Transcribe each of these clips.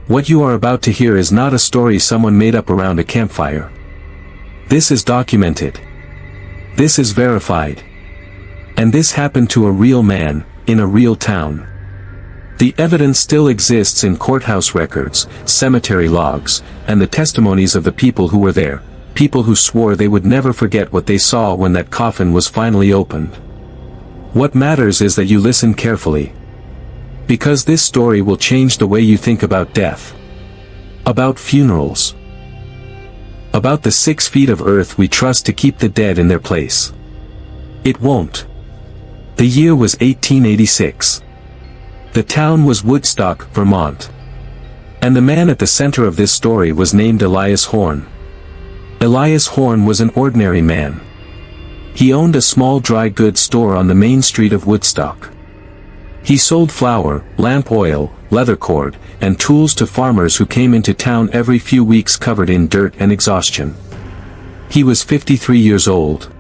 What you are about to hear is not a story someone made up around a campfire. This is documented. This is verified. And this happened to a real man, in a real town. The evidence still exists in courthouse records, cemetery logs, and the testimonies of the people who were there, people who swore they would never forget what they saw when that coffin was finally opened. What matters is that you listen carefully. Because this story will change the way you think about death. About funerals. About the 6 feet of earth we trust to keep the dead in their place. It won't. The year was 1886. The town was Woodstock, Vermont. And the man at the center of this story was named Elias Horne. Elias Horne was an ordinary man. He owned a small dry goods store on the main street of Woodstock. He sold flour, lamp oil, leather cord, and tools to farmers who came into town every few weeks covered in dirt and exhaustion. He was 53 years old.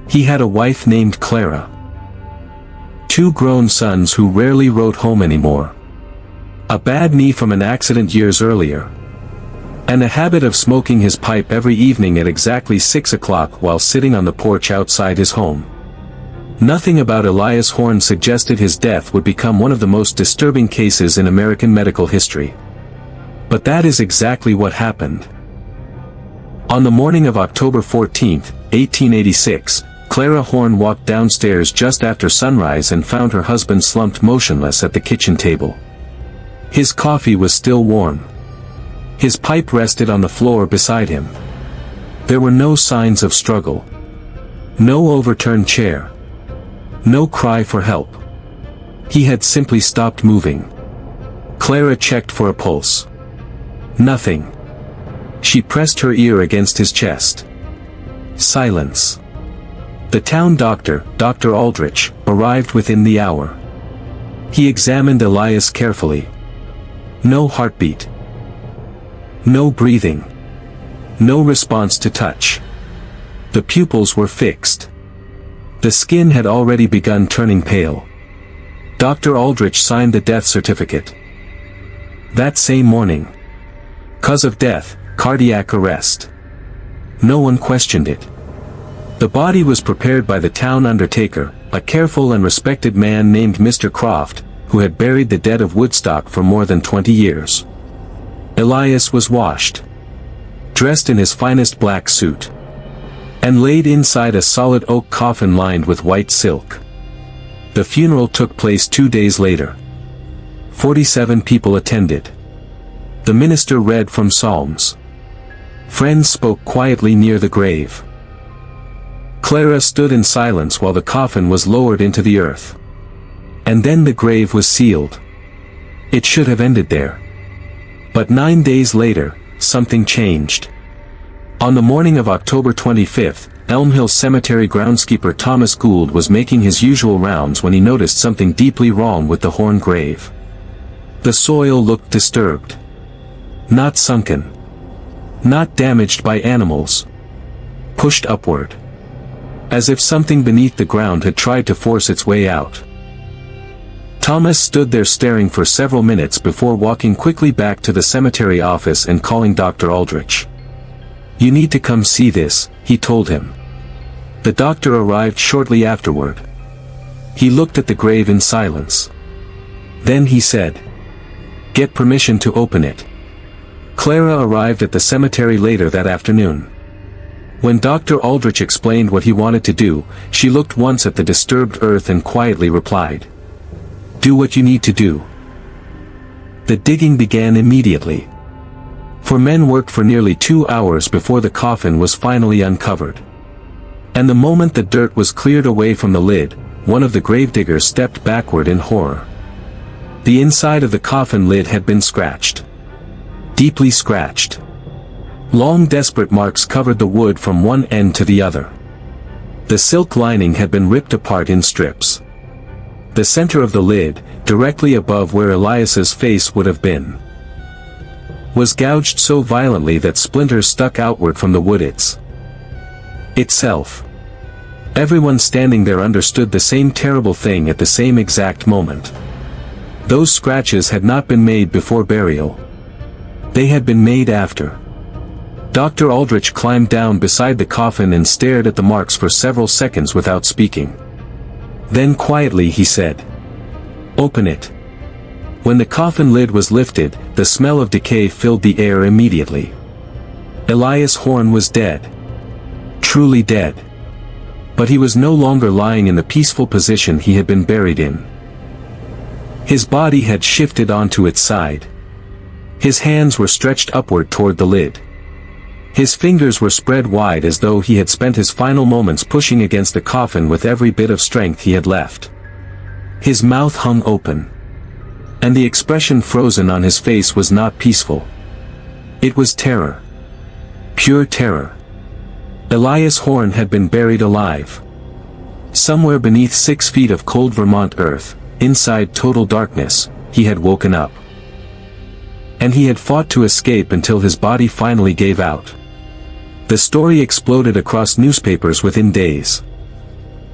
He had a wife named Clara. 2 grown sons who rarely wrote home anymore. A bad knee from an accident years earlier. And a habit of smoking his pipe every evening at exactly 6 o'clock while sitting on the porch outside his home. Nothing about Elias Horne suggested his death would become one of the most disturbing cases in American medical history. But that is exactly what happened. On the morning of October 14, 1886, Clara Horne walked downstairs just after sunrise and found her husband slumped motionless at the kitchen table. His coffee was still warm. His pipe rested on the floor beside him. There were no signs of struggle. No overturned chair. No cry for help. He had simply stopped moving. Clara checked for a pulse. Nothing. She pressed her ear against his chest. Silence. The town doctor, Dr. Aldrich, arrived within the hour. He examined Elias carefully. No heartbeat. No breathing. No response to touch. The pupils were fixed. The skin had already begun turning pale. Dr. Aldrich signed the death certificate. That same morning. Cause of death, cardiac arrest. No one questioned it. The body was prepared by the town undertaker, a careful and respected man named Mr. Croft, who had buried the dead of Woodstock for more than 20 years. Elias was washed. Dressed in his finest black suit. And laid inside a solid oak coffin lined with white silk. The funeral took place 2 days later. 47 people attended. The minister read from Psalms. Friends spoke quietly near the grave. Clara stood in silence while the coffin was lowered into the earth. And then the grave was sealed. It should have ended there. But 9 days later, something changed. On the morning of October 25, Elm Hill Cemetery groundskeeper Thomas Gould was making his usual rounds when he noticed something deeply wrong with the Horne grave. The soil looked disturbed. Not sunken. Not damaged by animals. Pushed upward. As if something beneath the ground had tried to force its way out. Thomas stood there staring for several minutes before walking quickly back to the cemetery office and calling Dr. Aldrich. "You need to come see this," he told him. The doctor arrived shortly afterward. He looked at the grave in silence. Then he said, "Get permission to open it." Clara arrived at the cemetery later that afternoon. When Dr. Aldrich explained what he wanted to do, she looked once at the disturbed earth and quietly replied, "Do what you need to do." The digging began immediately. 4 men worked for nearly 2 hours before the coffin was finally uncovered. And the moment the dirt was cleared away from the lid, one of the gravediggers stepped backward in horror. The inside of the coffin lid had been scratched. Deeply scratched. Long desperate marks covered the wood from one end to the other. The silk lining had been ripped apart in strips. The center of the lid, directly above where Elias's face would have been, was gouged so violently that splinters stuck outward from the wood itself. Everyone standing there understood the same terrible thing at the same exact moment. Those scratches had not been made before burial. They had been made after. Dr. Aldrich climbed down beside the coffin and stared at the marks for several seconds without speaking. Then quietly he said, "Open it." When the coffin lid was lifted, the smell of decay filled the air immediately. Elias Horne was dead. Truly dead. But he was no longer lying in the peaceful position he had been buried in. His body had shifted onto its side. His hands were stretched upward toward the lid. His fingers were spread wide as though he had spent his final moments pushing against the coffin with every bit of strength he had left. His mouth hung open. And the expression frozen on his face was not peaceful. It was terror. Pure terror. Elias Horne had been buried alive. Somewhere beneath 6 feet of cold Vermont earth, inside total darkness, he had woken up. And he had fought to escape until his body finally gave out. The story exploded across newspapers within days.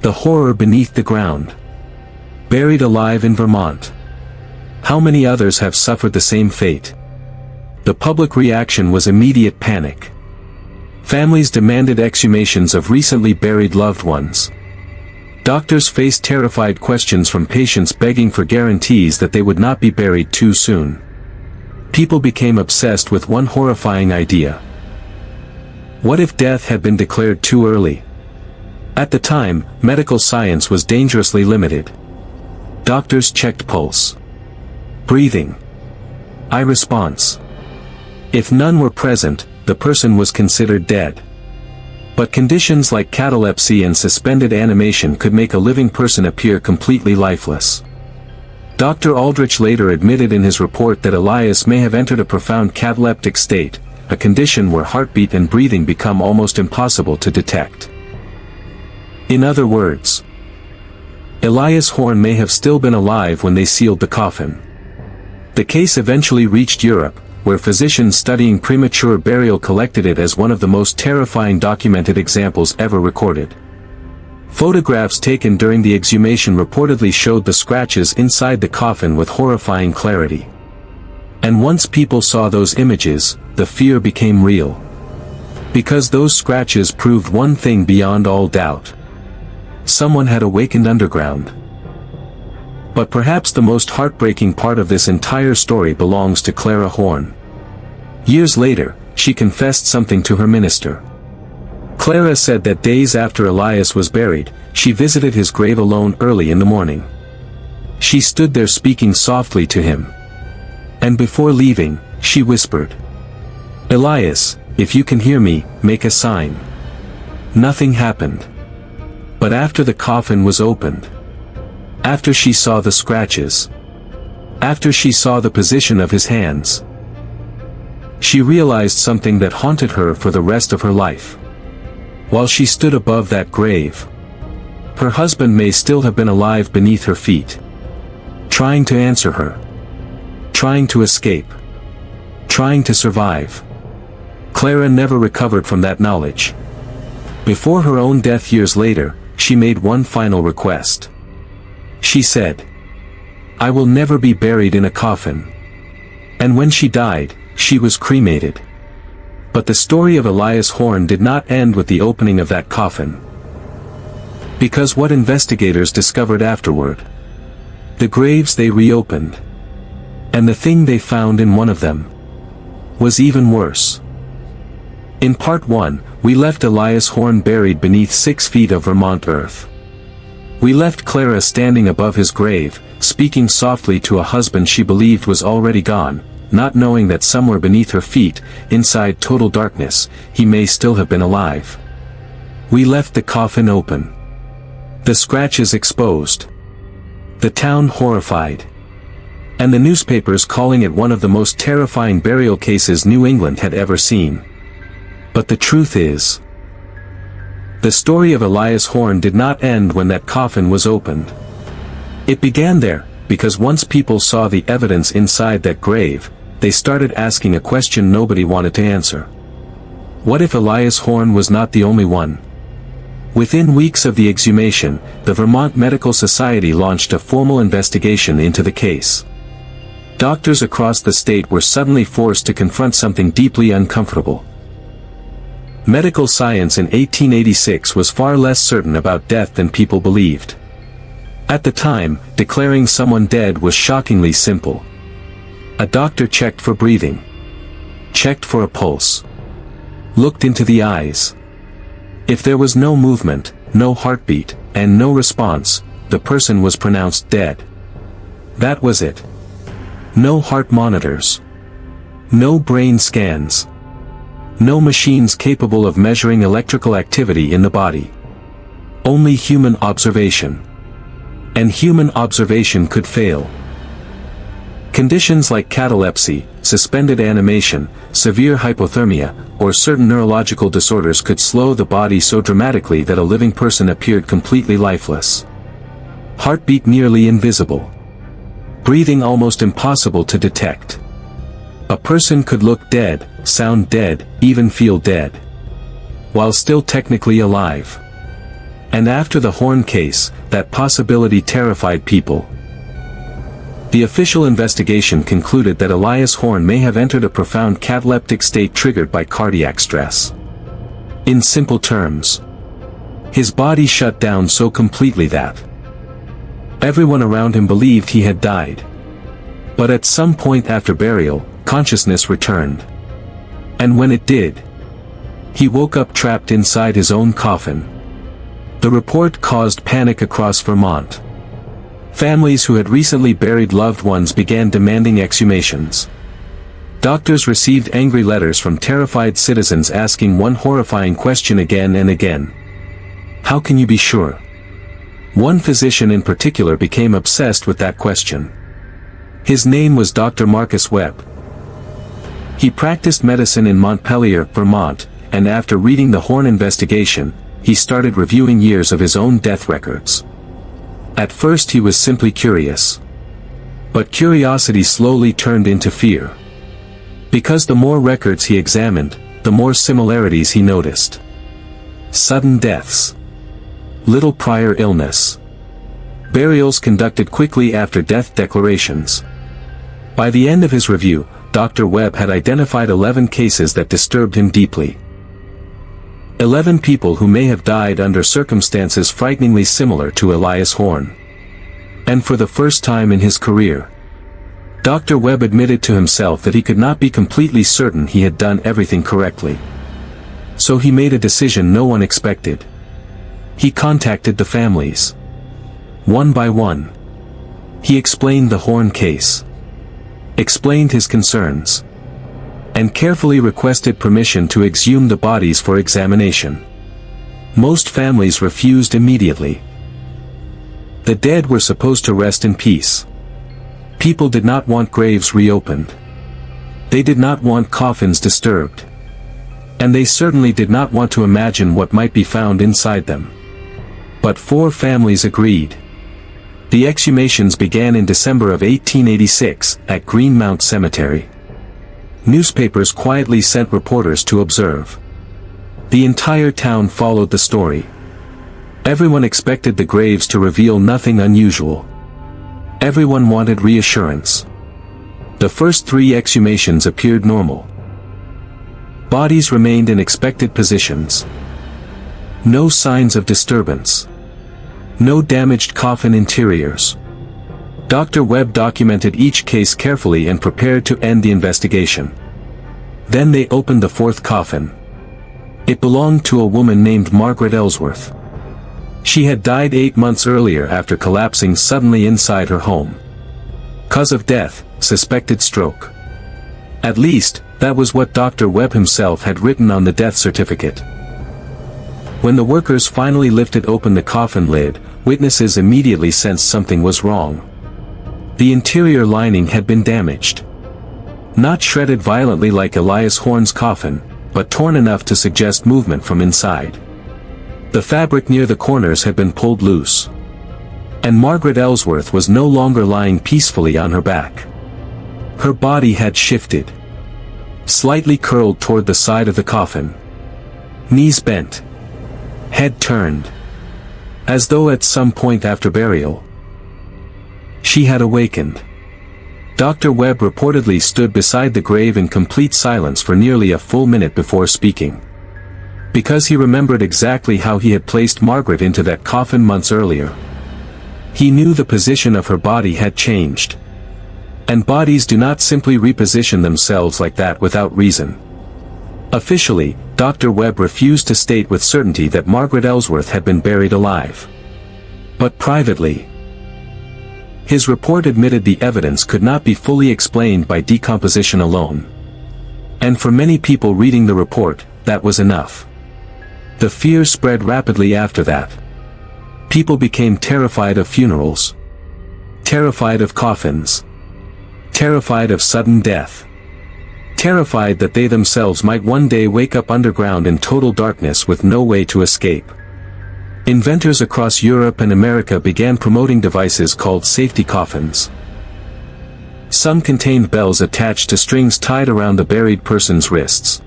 The horror beneath the ground. Buried alive in Vermont. How many others have suffered the same fate? The public reaction was immediate panic. Families demanded exhumations of recently buried loved ones. Doctors faced terrified questions from patients begging for guarantees that they would not be buried too soon. People became obsessed with one horrifying idea. What if death had been declared too early? At the time, medical science was dangerously limited. Doctors checked pulse, breathing, eye response. If none were present, the person was considered dead. But conditions like catalepsy and suspended animation could make a living person appear completely lifeless. Dr. Aldrich later admitted in his report that Elias may have entered a profound cataleptic state, a condition where heartbeat and breathing become almost impossible to detect. In other words, Elias Horne may have still been alive when they sealed the coffin. The case eventually reached Europe, where physicians studying premature burial collected it as one of the most terrifying documented examples ever recorded. Photographs taken during the exhumation reportedly showed the scratches inside the coffin with horrifying clarity. And once people saw those images, the fear became real. Because those scratches proved one thing beyond all doubt. Someone had awakened underground. But perhaps the most heartbreaking part of this entire story belongs to Clara Horne. Years later, she confessed something to her minister. Clara said that days after Elias was buried, she visited his grave alone early in the morning. She stood there speaking softly to him. And before leaving, she whispered, "Elias, if you can hear me, make a sign." Nothing happened. But after the coffin was opened, after she saw the scratches, after she saw the position of his hands, she realized something that haunted her for the rest of her life. While she stood above that grave, her husband may still have been alive beneath her feet, trying to answer her, trying to escape, trying to survive. Clara never recovered from that knowledge. Before her own death years later, she made one final request. She said, "I will never be buried in a coffin." And when she died, she was cremated. But the story of Elias Horne did not end with the opening of that coffin. Because what investigators discovered afterward? The graves they reopened. And the thing they found in one of them was even worse. In part 1, we left Elias Horne buried beneath 6 feet of Vermont earth. We left Clara standing above his grave, speaking softly to a husband she believed was already gone, not knowing that somewhere beneath her feet, inside total darkness, he may still have been alive. We left the coffin open. The scratches exposed. The town horrified. And the newspapers calling it one of the most terrifying burial cases New England had ever seen. But the truth is, the story of Elias Horne did not end when that coffin was opened. It began there, because once people saw the evidence inside that grave, they started asking a question nobody wanted to answer. What if Elias Horne was not the only one? Within weeks of the exhumation, the Vermont Medical Society launched a formal investigation into the case. Doctors across the state were suddenly forced to confront something deeply uncomfortable. Medical science in 1886 was far less certain about death than people believed. At the time, declaring someone dead was shockingly simple. A doctor checked for breathing, checked for a pulse, looked into the eyes. If there was no movement, no heartbeat, and no response, the person was pronounced dead. That was it. No heart monitors. No brain scans. No machines capable of measuring electrical activity in the body. Only human observation. And human observation could fail. Conditions like catalepsy, suspended animation, severe hypothermia, or certain neurological disorders could slow the body so dramatically that a living person appeared completely lifeless. Heartbeat nearly invisible. Breathing almost impossible to detect. A person could look dead, sound dead, even feel dead, while still technically alive. And after the Horne case, that possibility terrified people. The official investigation concluded that Elias Horne may have entered a profound cataleptic state triggered by cardiac stress. In simple terms, his body shut down so completely that everyone around him believed he had died. But at some point after burial, consciousness returned. And when it did, he woke up trapped inside his own coffin. The report caused panic across Vermont. Families who had recently buried loved ones began demanding exhumations. Doctors received angry letters from terrified citizens asking one horrifying question again and again. How can you be sure? One physician in particular became obsessed with that question. His name was Dr. Marcus Webb. He practiced medicine in Montpelier, Vermont, and after reading the Horne investigation, he started reviewing years of his own death records. At first he was simply curious. But curiosity slowly turned into fear. Because the more records he examined, the more similarities he noticed. Sudden deaths. Little prior illness. Burials conducted quickly after death declarations. By the end of his review, Dr. Webb had identified 11 cases that disturbed him deeply. 11 people who may have died under circumstances frighteningly similar to Elias Horne. And for the first time in his career, Dr. Webb admitted to himself that he could not be completely certain he had done everything correctly. So he made a decision no one expected. He contacted the families. One by one. He explained the Horne case. Explained his concerns. And carefully requested permission to exhume the bodies for examination. Most families refused immediately. The dead were supposed to rest in peace. People did not want graves reopened. They did not want coffins disturbed. And they certainly did not want to imagine what might be found inside them. But 4 families agreed. The exhumations began in December of 1886, at Greenmount Cemetery. Newspapers quietly sent reporters to observe. The entire town followed the story. Everyone expected the graves to reveal nothing unusual. Everyone wanted reassurance. The first 3 exhumations appeared normal. Bodies remained in expected positions. No signs of disturbance. No damaged coffin interiors. Dr. Webb documented each case carefully and prepared to end the investigation. Then they opened the 4th coffin. It belonged to a woman named Margaret Ellsworth. She had died 8 months earlier after collapsing suddenly inside her home. Cause of death, suspected stroke. At least, that was what Dr. Webb himself had written on the death certificate. When the workers finally lifted open the coffin lid, witnesses immediately sensed something was wrong. The interior lining had been damaged. Not shredded violently like Elias Horne's coffin, but torn enough to suggest movement from inside. The fabric near the corners had been pulled loose. And Margaret Ellsworth was no longer lying peacefully on her back. Her body had shifted. Slightly curled toward the side of the coffin. Knees bent. Head turned. As though at some point after burial, she had awakened. Dr. Webb reportedly stood beside the grave in complete silence for nearly a full minute before speaking. Because he remembered exactly how he had placed Margaret into that coffin months earlier. He knew the position of her body had changed. And bodies do not simply reposition themselves like that without reason. Officially, Dr. Webb refused to state with certainty that Margaret Ellsworth had been buried alive. But privately, his report admitted the evidence could not be fully explained by decomposition alone. And for many people reading the report, that was enough. The fear spread rapidly after that. People became terrified of funerals. Terrified of coffins. Terrified of sudden death. Terrified that they themselves might one day wake up underground in total darkness with no way to escape. Inventors across Europe and America began promoting devices called safety coffins. Some contained bells attached to strings tied around the buried person's wrists.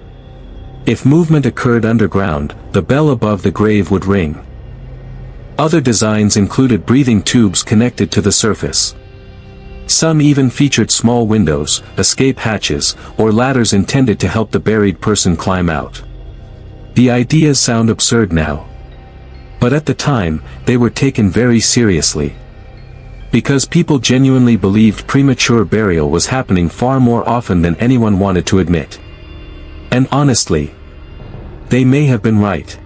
If movement occurred underground, the bell above the grave would ring. Other designs included breathing tubes connected to the surface. Some even featured small windows, escape hatches, or ladders intended to help the buried person climb out. The ideas sound absurd now. But at the time, they were taken very seriously. Because people genuinely believed premature burial was happening far more often than anyone wanted to admit. And honestly, they may have been right.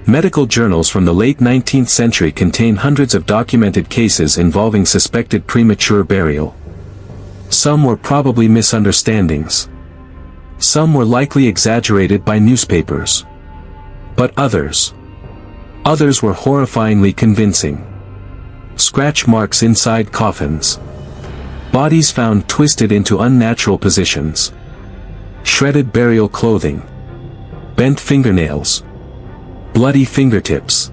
Medical journals from the late 19th century contain hundreds of documented cases involving suspected premature burial. Some were probably misunderstandings. Some were likely exaggerated by newspapers. But others were horrifyingly convincing. Scratch marks inside coffins. Bodies found twisted into unnatural positions. Shredded burial clothing. Bent fingernails. Bloody fingertips.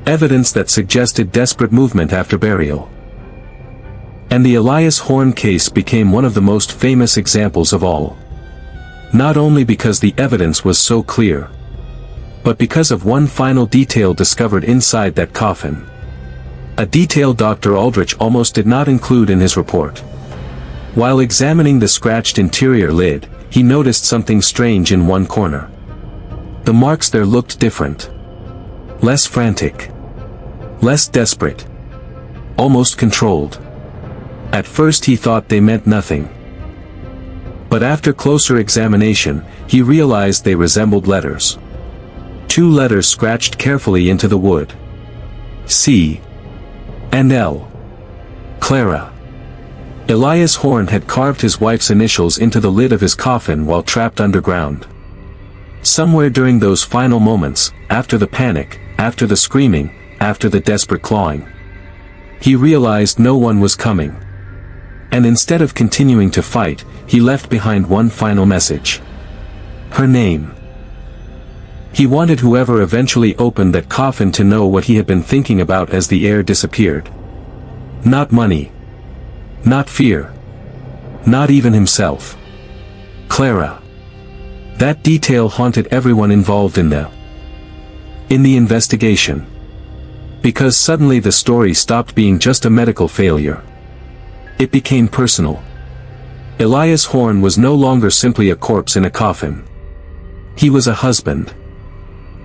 Evidence that suggested desperate movement after burial. And the Elias Horne case became one of the most famous examples of all. Not only because the evidence was so clear, but because of one final detail discovered inside that coffin. A detail Dr. Aldrich almost did not include in his report. While examining the scratched interior lid, he noticed something strange in one corner. The marks there looked different. Less frantic. Less desperate. Almost controlled. At first he thought they meant nothing. But after closer examination, he realized they resembled letters. Two letters scratched carefully into the wood. C. and L. Clara. Elias Horne had carved his wife's initials into the lid of his coffin while trapped underground. Somewhere during those final moments, after the panic, after the screaming, after the desperate clawing, he realized no one was coming. And instead of continuing to fight, he left behind one final message. Her name. He wanted whoever eventually opened that coffin to know what he had been thinking about as the air disappeared. Not money. Not fear. Not even himself. Clara. That detail haunted everyone involved in the investigation. Because suddenly the story stopped being just a medical failure. It became personal. Elias Horne was no longer simply a corpse in a coffin. He was a husband.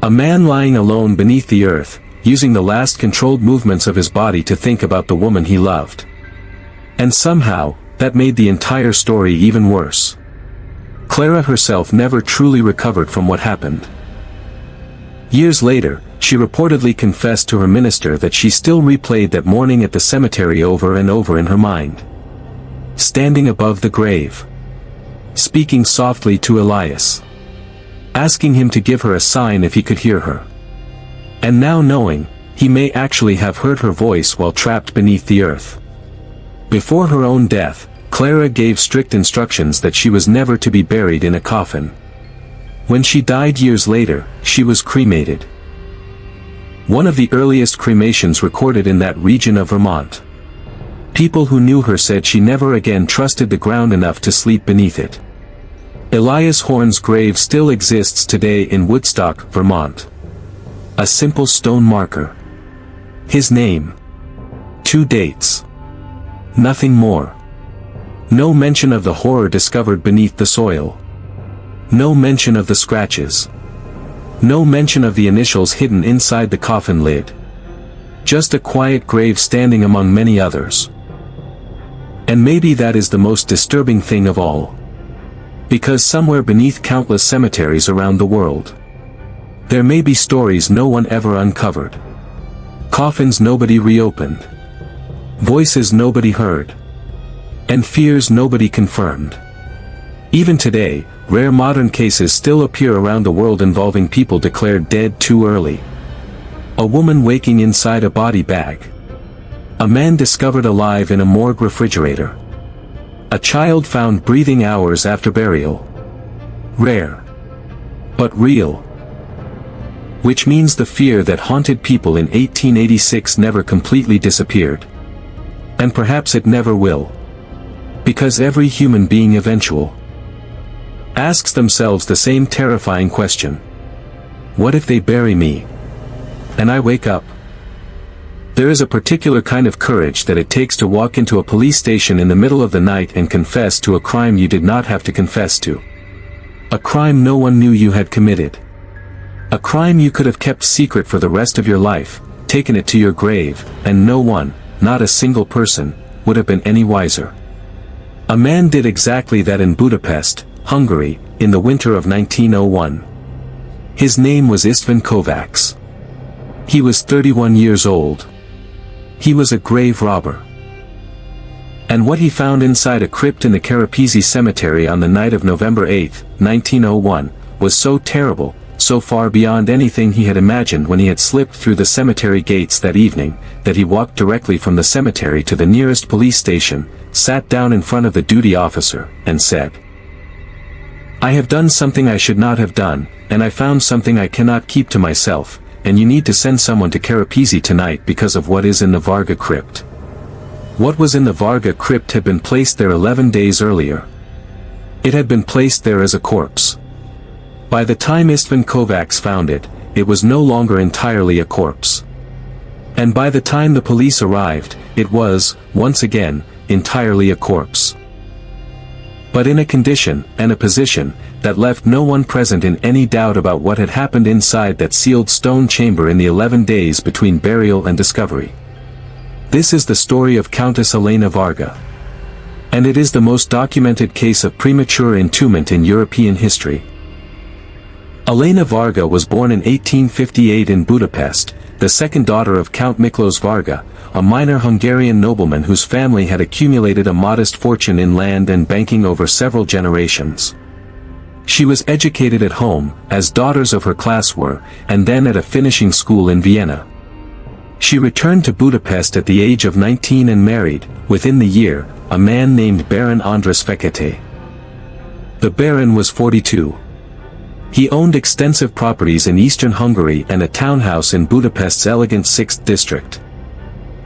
A man lying alone beneath the earth, using the last controlled movements of his body to think about the woman he loved. And somehow, that made the entire story even worse. Clara herself never truly recovered from what happened. Years later, she reportedly confessed to her minister that she still replayed that morning at the cemetery over and over in her mind. Standing above the grave. Speaking softly to Elias. Asking him to give her a sign if he could hear her. And now knowing, he may actually have heard her voice while trapped beneath the earth. Before her own death, Clara gave strict instructions that she was never to be buried in a coffin. When she died years later, she was cremated. One of the earliest cremations recorded in that region of Vermont. People who knew her said she never again trusted the ground enough to sleep beneath it. Elias Horne's grave still exists today in Woodstock, Vermont. A simple stone marker. His name. 2 dates. Nothing more. No mention of the horror discovered beneath the soil. No mention of the scratches. No mention of the initials hidden inside the coffin lid. Just a quiet grave standing among many others. And maybe that is the most disturbing thing of all. Because somewhere beneath countless cemeteries around the world, there may be stories no one ever uncovered. Coffins nobody reopened. Voices nobody heard. And fears nobody confirmed. Even today, rare modern cases still appear around the world involving people declared dead too early. A woman waking inside a body bag. A man discovered alive in a morgue refrigerator. A child found breathing hours after burial. Rare. But real. Which means the fear that haunted people in 1886 never completely disappeared. And perhaps it never will. Because every human being eventually asks themselves the same terrifying question. What if they bury me, and I wake up? There is a particular kind of courage that it takes to walk into a police station in the middle of the night and confess to a crime you did not have to confess to. A crime no one knew you had committed. A crime you could have kept secret for the rest of your life, taken it to your grave, and no one, not a single person, would have been any wiser. A man did exactly that in Budapest, Hungary, in the winter of 1901. His name was István Kovács. He was 31 years old. He was a grave robber. And what he found inside a crypt in the Kerepesi cemetery on the night of November 8, 1901, was so terrible, so far beyond anything he had imagined when he had slipped through the cemetery gates that evening, that he walked directly from the cemetery to the nearest police station, sat down in front of the duty officer, and said, "I have done something I should not have done, and I found something I cannot keep to myself, and you need to send someone to Kerepesi tonight because of what is in the Varga crypt." What was in the Varga crypt had been placed there 11 days earlier. It had been placed there as a corpse. By the time István Kovács found it, it was no longer entirely a corpse. And by the time the police arrived, it was, once again, entirely a corpse. But in a condition, and a position, that left no one present in any doubt about what had happened inside that sealed stone chamber in the 11 days between burial and discovery. This is the story of Countess Elena Varga. And it is the most documented case of premature entombment in European history. Elena Varga was born in 1858 in Budapest, the second daughter of Count Miklós Varga, a minor Hungarian nobleman whose family had accumulated a modest fortune in land and banking over several generations. She was educated at home, as daughters of her class were, and then at a finishing school in Vienna. She returned to Budapest at the age of 19 and married, within the year, a man named Baron András Fekete. The Baron was 42. He owned extensive properties in eastern Hungary and a townhouse in Budapest's elegant 6th district.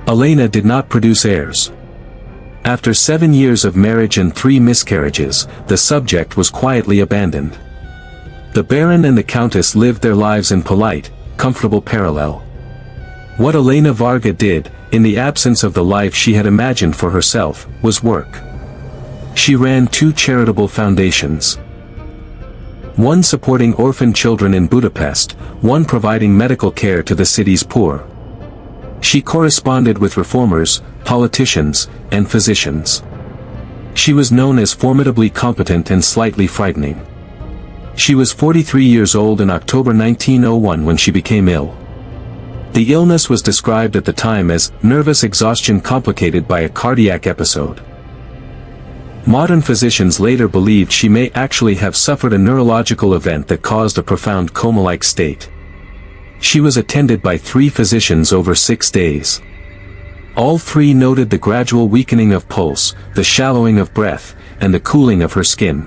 Elena did not produce heirs. After 7 years of marriage and 3 miscarriages, the subject was quietly abandoned. The Baron and the Countess lived their lives in polite, comfortable parallel. What Elena Varga did, in the absence of the life she had imagined for herself, was work. She ran 2 charitable foundations. One supporting orphan children in Budapest, one providing medical care to the city's poor. She corresponded with reformers, politicians, and physicians. She was known as formidably competent and slightly frightening. She was 43 years old in October 1901 when she became ill. The illness was described at the time as nervous exhaustion complicated by a cardiac episode. Modern physicians later believed she may actually have suffered a neurological event that caused a profound coma-like state. She was attended by 3 physicians over 6 days. All 3 noted the gradual weakening of pulse, the shallowing of breath, and the cooling of her skin.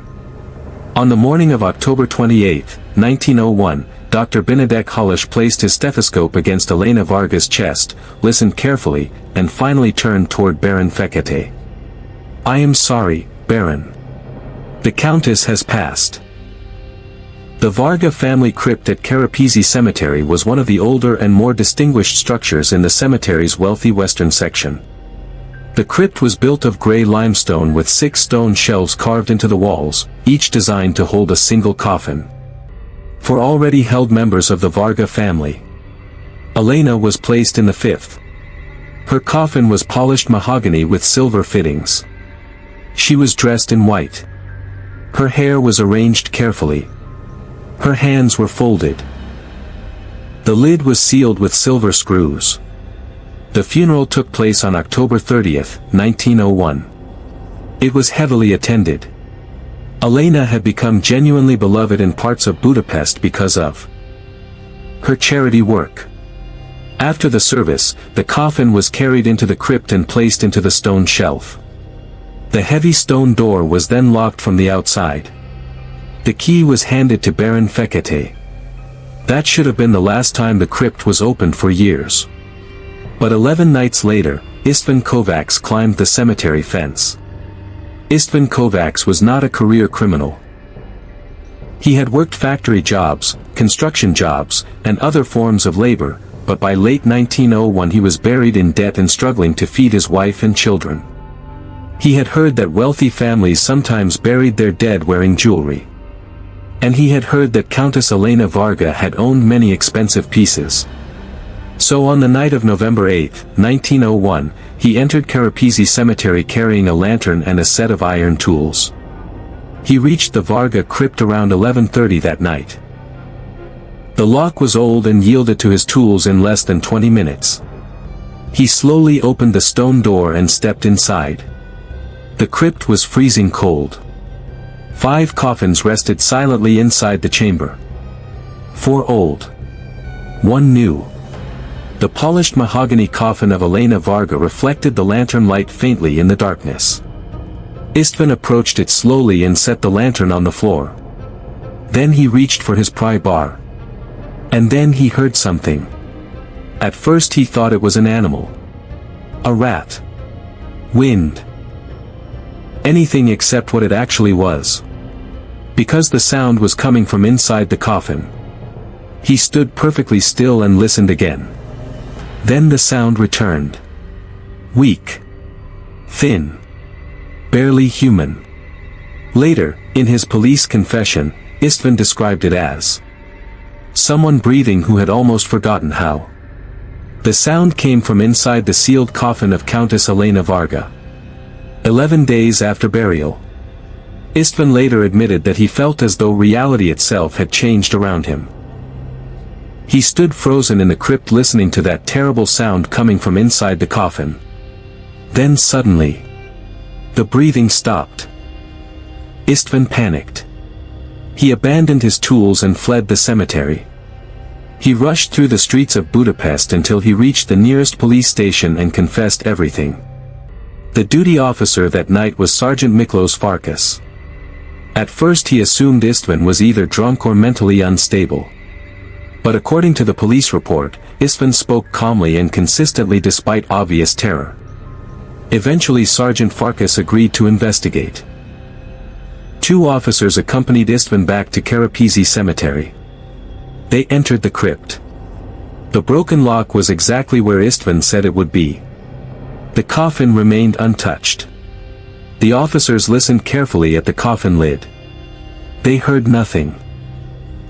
On the morning of October 28, 1901, Dr. Benedek Holish placed his stethoscope against Elena Varga's chest, listened carefully, and finally turned toward Baron Fekete. "I am sorry, Baron. The Countess has passed." The Varga family crypt at Kerepesi Cemetery was one of the older and more distinguished structures in the cemetery's wealthy western section. The crypt was built of gray limestone with 6 stone shelves carved into the walls, each designed to hold a single coffin. For already held members of the Varga family, Elena was placed in the 5th. Her coffin was polished mahogany with silver fittings. She was dressed in white. Her hair was arranged carefully. Her hands were folded. The lid was sealed with silver screws. The funeral took place on October 30th, 1901. It was heavily attended. Elena had become genuinely beloved in parts of Budapest because of her charity work. After the service, the coffin was carried into the crypt and placed into the stone shelf. The heavy stone door was then locked from the outside. The key was handed to Baron Fekete. That should have been the last time the crypt was opened for years. But 11 nights later, Istvan Kovacs climbed the cemetery fence. Istvan Kovacs was not a career criminal. He had worked factory jobs, construction jobs, and other forms of labor, but by late 1901 he was buried in debt and struggling to feed his wife and children. He had heard that wealthy families sometimes buried their dead wearing jewelry. And he had heard that Countess Elena Varga had owned many expensive pieces. So on the night of November 8, 1901, he entered Kerepesi Cemetery carrying a lantern and a set of iron tools. He reached the Varga crypt around 11:30 that night. The lock was old and yielded to his tools in less than 20 minutes. He slowly opened the stone door and stepped inside. The crypt was freezing cold. 5 coffins rested silently inside the chamber. 4 old. 1 new. The polished mahogany coffin of Elena Varga reflected the lantern light faintly in the darkness. Istvan approached it slowly and set the lantern on the floor. Then he reached for his pry bar. And then he heard something. At first he thought it was an animal. A rat. Wind. Anything except what it actually was. Because the sound was coming from inside the coffin. He stood perfectly still and listened again. Then the sound returned. Weak. Thin. Barely human. Later, in his police confession, Istvan described it as someone breathing who had almost forgotten how. The sound came from inside the sealed coffin of Countess Elena Varga. 11 days after burial. Istvan later admitted that he felt as though reality itself had changed around him. He stood frozen in the crypt listening to that terrible sound coming from inside the coffin. Then suddenly, the breathing stopped. Istvan panicked. He abandoned his tools and fled the cemetery. He rushed through the streets of Budapest until he reached the nearest police station and confessed everything. The duty officer that night was Sergeant Miklos Farkas. At first he assumed Istvan was either drunk or mentally unstable. But according to the police report, Istvan spoke calmly and consistently despite obvious terror. Eventually Sergeant Farkas agreed to investigate. 2 officers accompanied Istvan back to Kerepesi Cemetery. They entered the crypt. The broken lock was exactly where Istvan said it would be. The coffin remained untouched. The officers listened carefully at the coffin lid. They heard nothing.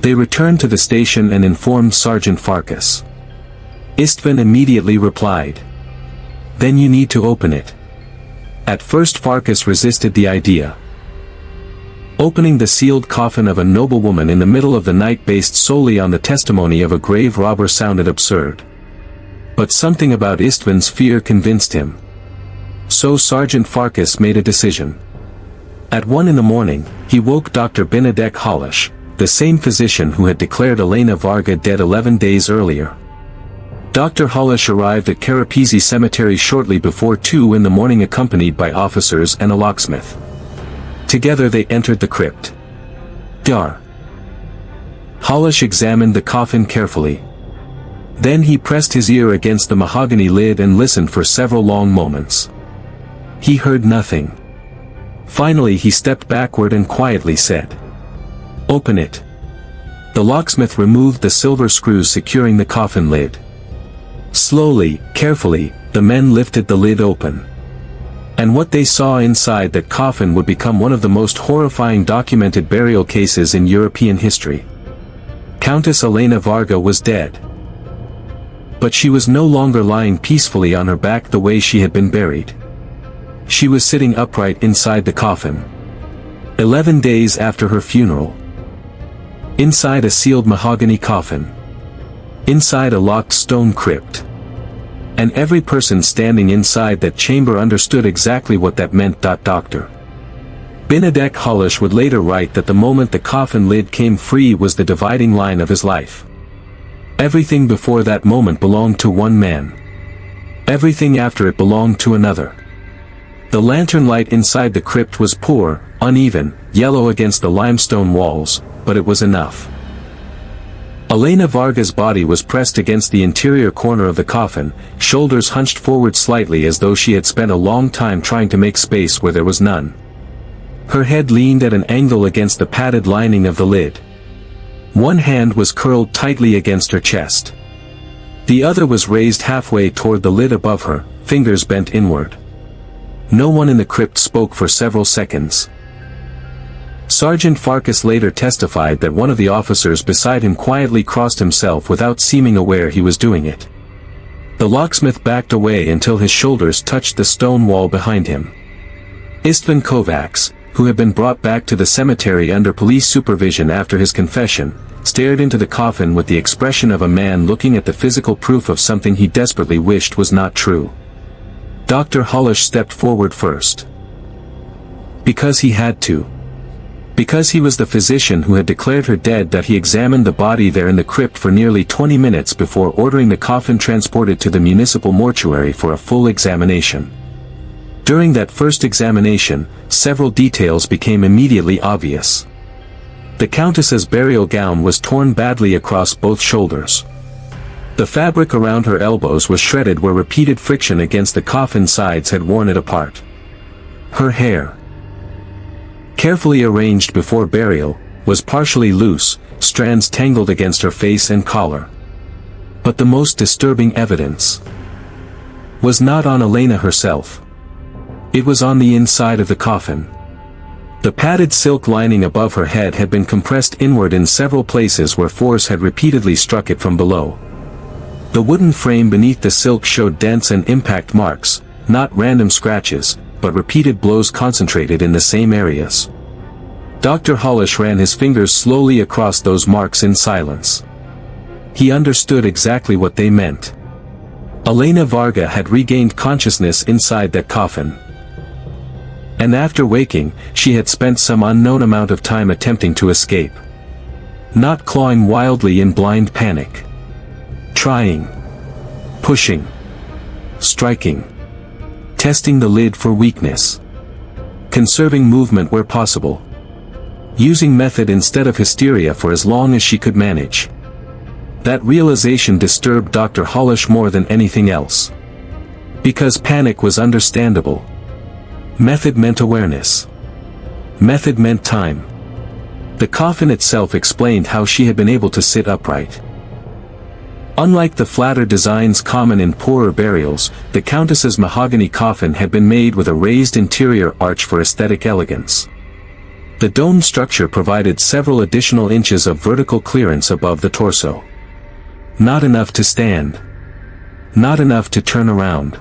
They returned to the station and informed Sergeant Farkas. Istvan immediately replied, "Then you need to open it." At first Farkas resisted the idea. Opening the sealed coffin of a noblewoman in the middle of the night based solely on the testimony of a grave robber sounded absurd. But something about Istvan's fear convinced him. So Sergeant Farkas made a decision. At 1 in the morning, he woke Dr. Benedek Holish, the same physician who had declared Elena Varga dead 11 days earlier. Dr. Holish arrived at Kerepesi Cemetery shortly before 2 in the morning accompanied by officers and a locksmith. Together they entered the crypt. Dar. Holish examined the coffin carefully. Then he pressed his ear against the mahogany lid and listened for several long moments. He heard nothing. Finally he stepped backward and quietly said, "Open it." The locksmith removed the silver screws securing the coffin lid. Slowly, carefully, the men lifted the lid open. And what they saw inside that coffin would become one of the most horrifying documented burial cases in European history. Countess Elena Varga was dead. But she was no longer lying peacefully on her back the way she had been buried. She was sitting upright inside the coffin. 11 days after her funeral. Inside a sealed mahogany coffin. Inside a locked stone crypt. And every person standing inside that chamber understood exactly what that meant. Dr. Benedek Hollish would later write that the moment the coffin lid came free was the dividing line of his life. Everything before that moment belonged to one man. Everything after it belonged to another. The lantern light inside the crypt was poor, uneven, yellow against the limestone walls, but it was enough. Elena Varga's body was pressed against the interior corner of the coffin, shoulders hunched forward slightly as though she had spent a long time trying to make space where there was none. Her head leaned at an angle against the padded lining of the lid. One hand was curled tightly against her chest. The other was raised halfway toward the lid above her, fingers bent inward. No one in the crypt spoke for several seconds. Sergeant Farkas later testified that one of the officers beside him quietly crossed himself without seeming aware he was doing it. The locksmith backed away until his shoulders touched the stone wall behind him. Istvan Kovacs, who had been brought back to the cemetery under police supervision after his confession, stared into the coffin with the expression of a man looking at the physical proof of something he desperately wished was not true. Dr. Hollish stepped forward first. Because he had to. Because he was the physician who had declared her dead. That he examined the body there in the crypt for nearly 20 minutes before ordering the coffin transported to the municipal mortuary for a full examination. During that first examination, several details became immediately obvious. The Countess's burial gown was torn badly across both shoulders. The fabric around her elbows was shredded where repeated friction against the coffin sides had worn it apart. Her hair, carefully arranged before burial, was partially loose, strands tangled against her face and collar. But the most disturbing evidence was not on Elena herself. It was on the inside of the coffin. The padded silk lining above her head had been compressed inward in several places where force had repeatedly struck it from below. The wooden frame beneath the silk showed dents and impact marks, not random scratches, but repeated blows concentrated in the same areas. Dr. Hollish ran his fingers slowly across those marks in silence. He understood exactly what they meant. Elena Varga had regained consciousness inside that coffin. And after waking, she had spent some unknown amount of time attempting to escape. Not clawing wildly in blind panic. Trying. Pushing. Striking. Testing the lid for weakness. Conserving movement where possible. Using method instead of hysteria for as long as she could manage. That realization disturbed Dr. Hollish more than anything else. Because panic was understandable. Method meant awareness. Method meant time. The coffin itself explained how she had been able to sit upright. Unlike the flatter designs common in poorer burials, the Countess's mahogany coffin had been made with a raised interior arch for aesthetic elegance. The dome structure provided several additional inches of vertical clearance above the torso. Not enough to stand. Not enough to turn around.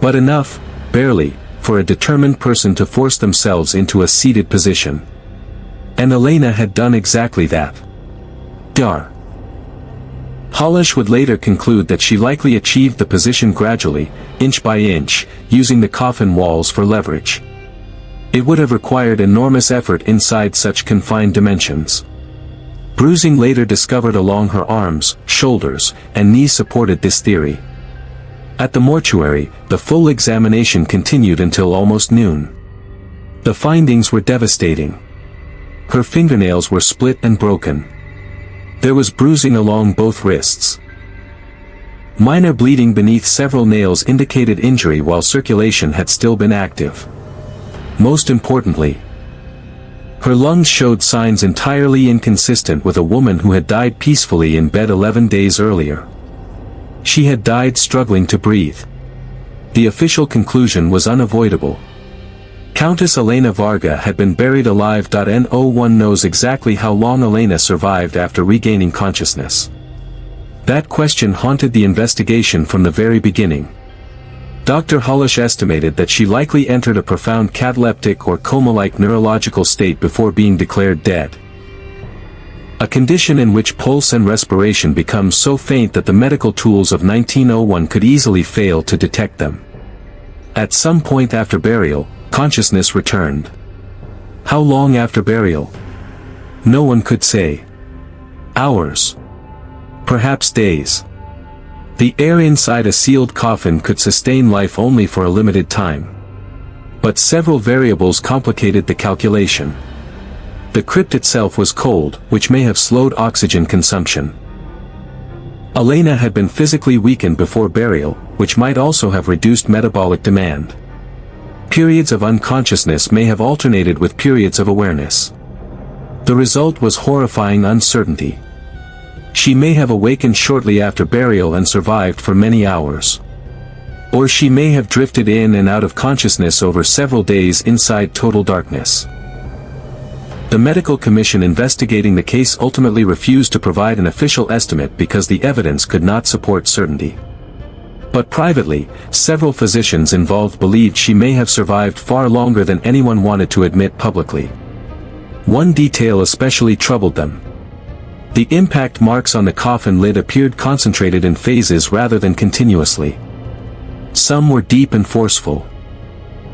But enough, barely, for a determined person to force themselves into a seated position. And Elena had done exactly that. Dar. Hollish would later conclude that she likely achieved the position gradually, inch by inch, using the coffin walls for leverage. It would have required enormous effort inside such confined dimensions. Bruising later discovered along her arms, shoulders, and knees supported this theory. At the mortuary, the full examination continued until almost noon. The findings were devastating. Her fingernails were split and broken. There was bruising along both wrists. Minor bleeding beneath several nails indicated injury while circulation had still been active. Most importantly, her lungs showed signs entirely inconsistent with a woman who had died peacefully in bed 11 days earlier. She had died struggling to breathe. The official conclusion was unavoidable. Countess Elena Varga had been buried alive. No one knows exactly how long Elena survived after regaining consciousness. That question haunted the investigation from the very beginning. Dr. Hullish estimated that she likely entered a profound cataleptic or coma-like neurological state before being declared dead. A condition in which pulse and respiration become so faint that the medical tools of 1901 could easily fail to detect them. At some point after burial, consciousness returned. How long after burial? No one could say. Hours. Perhaps days. The air inside a sealed coffin could sustain life only for a limited time. But several variables complicated the calculation. The crypt itself was cold, which may have slowed oxygen consumption. Elena had been physically weakened before burial, which might also have reduced metabolic demand. Periods of unconsciousness may have alternated with periods of awareness. The result was horrifying uncertainty. She may have awakened shortly after burial and survived for many hours. Or she may have drifted in and out of consciousness over several days inside total darkness. The medical commission investigating the case ultimately refused to provide an official estimate because the evidence could not support certainty. But privately, several physicians involved believed she may have survived far longer than anyone wanted to admit publicly. One detail especially troubled them. The impact marks on the coffin lid appeared concentrated in phases rather than continuously. Some were deep and forceful.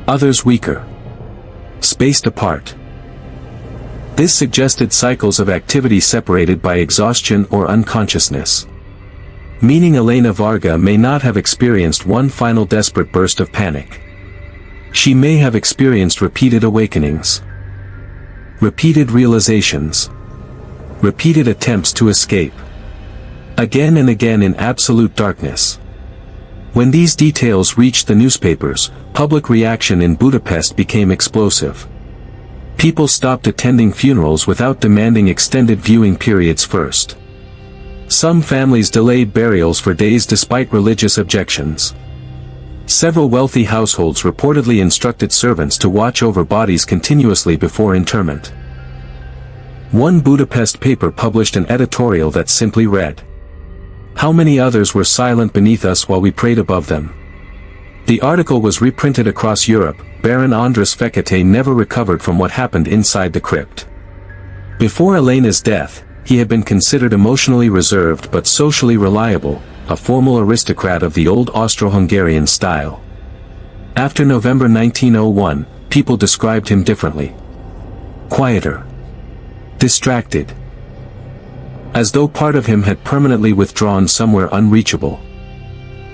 Others weaker. Spaced apart. This suggested cycles of activity separated by exhaustion or unconsciousness. Meaning Elena Varga may not have experienced one final desperate burst of panic. She may have experienced repeated awakenings. Repeated realizations. Repeated attempts to escape. Again and again in absolute darkness. When these details reached the newspapers, public reaction in Budapest became explosive. People stopped attending funerals without demanding extended viewing periods first. Some families delayed burials for days despite religious objections. Several wealthy households reportedly instructed servants to watch over bodies continuously before interment. One Budapest paper published an editorial that simply read, "How many others were silent beneath us while we prayed above them?" The article was reprinted across Europe. Baron Andras Fekete never recovered from what happened inside the crypt. Before Elena's death, he had been considered emotionally reserved but socially reliable, a formal aristocrat of the old Austro-Hungarian style. After November 1901, people described him differently. Quieter. Distracted. As though part of him had permanently withdrawn somewhere unreachable.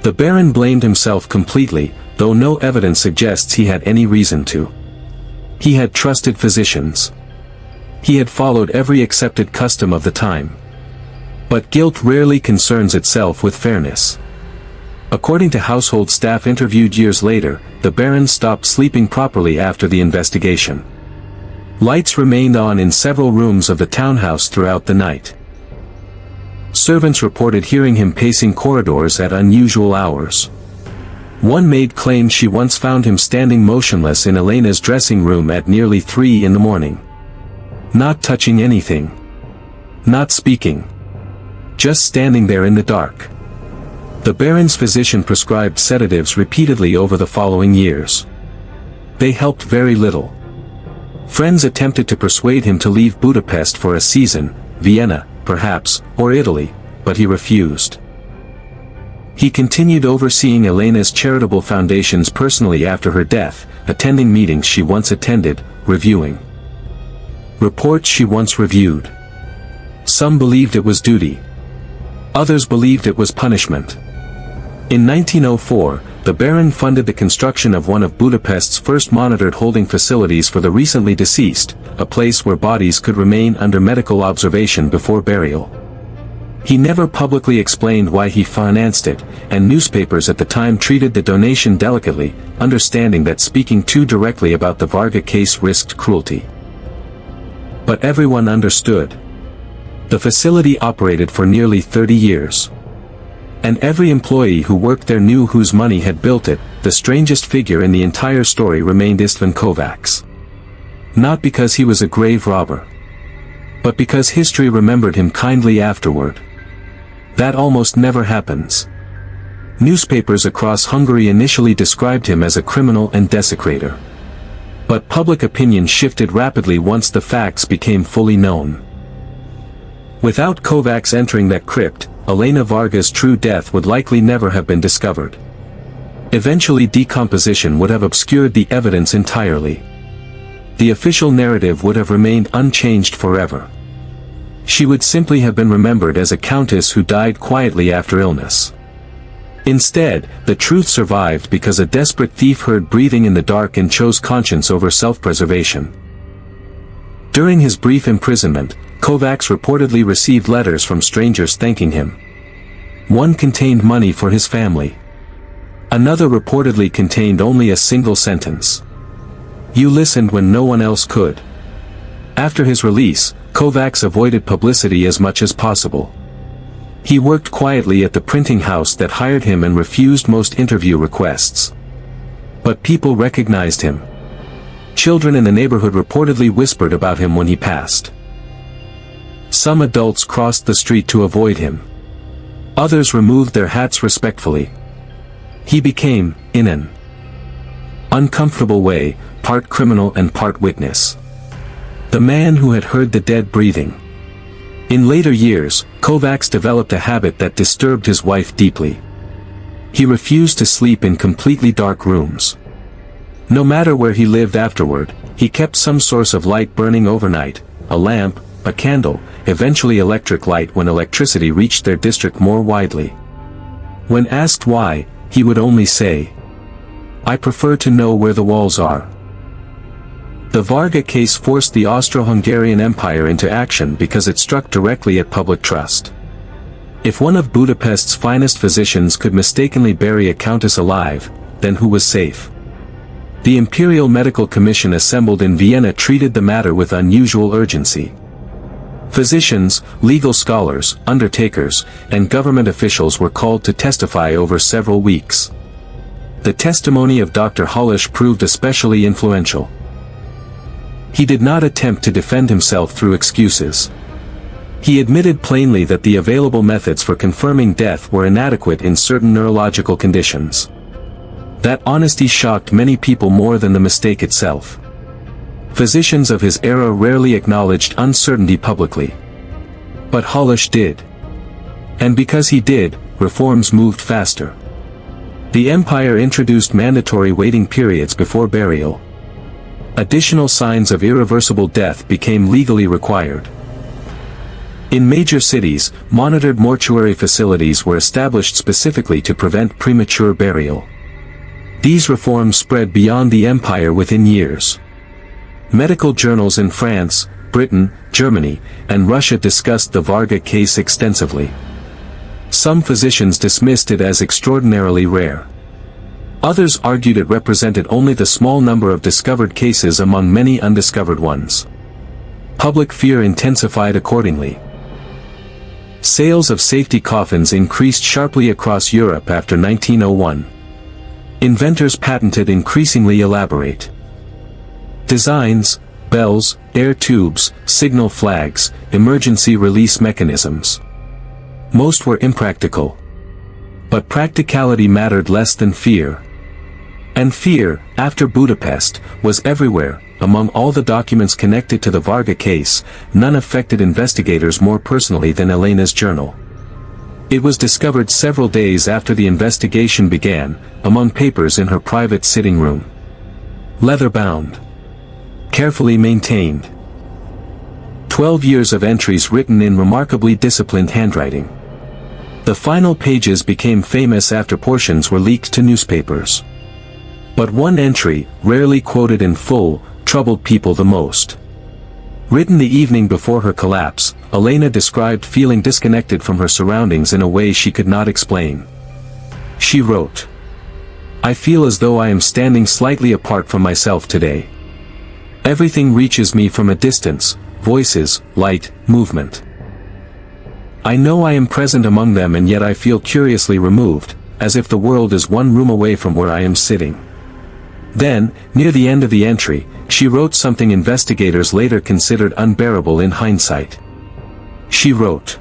The Baron blamed himself completely, though no evidence suggests he had any reason to. He had trusted physicians. He had followed every accepted custom of the time. But guilt rarely concerns itself with fairness. According to household staff interviewed years later, the Baron stopped sleeping properly after the investigation. Lights remained on in several rooms of the townhouse throughout the night. Servants reported hearing him pacing corridors at unusual hours. One maid claimed she once found him standing motionless in Elena's dressing room at nearly 3 in the morning. Not touching anything. Not speaking. Just standing there in the dark. The Baron's physician prescribed sedatives repeatedly over the following years. They helped very little. Friends attempted to persuade him to leave Budapest for a season, Vienna, perhaps, or Italy, but he refused. He continued overseeing Elena's charitable foundations personally after her death, attending meetings she once attended, reviewing reports she once reviewed. Some believed it was duty. Others believed it was punishment. In 1904, the Baron funded the construction of one of Budapest's first monitored holding facilities for the recently deceased, a place where bodies could remain under medical observation before burial. He never publicly explained why he financed it, and newspapers at the time treated the donation delicately, understanding that speaking too directly about the Varga case risked cruelty. But everyone understood. The facility operated for nearly 30 years. And every employee who worked there knew whose money had built it. The strangest figure in the entire story remained Istvan Kovacs. Not because he was a grave robber, but because history remembered him kindly afterward. That almost never happens. Newspapers across Hungary initially described him as a criminal and desecrator. But public opinion shifted rapidly once the facts became fully known. Without Kovacs entering that crypt, Elena Varga's true death would likely never have been discovered. Eventually decomposition would have obscured the evidence entirely. The official narrative would have remained unchanged forever. She would simply have been remembered as a countess who died quietly after illness. Instead, the truth survived because a desperate thief heard breathing in the dark and chose conscience over self-preservation. During his brief imprisonment, Kovacs reportedly received letters from strangers thanking him. One contained money for his family. Another reportedly contained only a single sentence. "You listened when no one else could." After his release, Kovacs avoided publicity as much as possible. He worked quietly at the printing house that hired him and refused most interview requests. But people recognized him. Children in the neighborhood reportedly whispered about him when he passed. Some adults crossed the street to avoid him. Others removed their hats respectfully. He became, in an uncomfortable way, part criminal and part witness. The man who had heard the dead breathing. In later years, Kovacs developed a habit that disturbed his wife deeply. He refused to sleep in completely dark rooms. No matter where he lived afterward, he kept some source of light burning overnight, a lamp, a candle, eventually electric light when electricity reached their district more widely. When asked why, he would only say, "I prefer to know where the walls are." The Varga case forced the Austro-Hungarian Empire into action because it struck directly at public trust. If one of Budapest's finest physicians could mistakenly bury a countess alive, then who was safe? The Imperial Medical Commission assembled in Vienna treated the matter with unusual urgency. Physicians, legal scholars, undertakers, and government officials were called to testify over several weeks. The testimony of Dr. Holish proved especially influential. He did not attempt to defend himself through excuses. He admitted plainly that the available methods for confirming death were inadequate in certain neurological conditions. That honesty shocked many people more than the mistake itself. Physicians of his era rarely acknowledged uncertainty publicly. But Holish did. And because he did, reforms moved faster. The empire introduced mandatory waiting periods before burial. Additional signs of irreversible death became legally required. In major cities, monitored mortuary facilities were established specifically to prevent premature burial. These reforms spread beyond the empire within years. Medical journals in France, Britain, Germany, and Russia discussed the Varga case extensively. Some physicians dismissed it as extraordinarily rare. Others argued it represented only the small number of discovered cases among many undiscovered ones. Public fear intensified accordingly. Sales of safety coffins increased sharply across Europe after 1901. Inventors patented increasingly elaborate designs, bells, air tubes, signal flags, emergency release mechanisms. Most were impractical. But practicality mattered less than fear. And fear, after Budapest, was everywhere. Among all the documents connected to the Varga case, none affected investigators more personally than Elena's journal. It was discovered several days after the investigation began, among papers in her private sitting room. Leather-bound. Carefully maintained. 12 years of entries written in remarkably disciplined handwriting. The final pages became famous after portions were leaked to newspapers. But one entry, rarely quoted in full, troubled people the most. Written the evening before her collapse, Elena described feeling disconnected from her surroundings in a way she could not explain. She wrote, "I feel as though I am standing slightly apart from myself today. Everything reaches me from a distance, voices, light, movement. I know I am present among them, and yet I feel curiously removed, as if the world is one room away from where I am sitting." Then, near the end of the entry, she wrote something investigators later considered unbearable in hindsight. She wrote,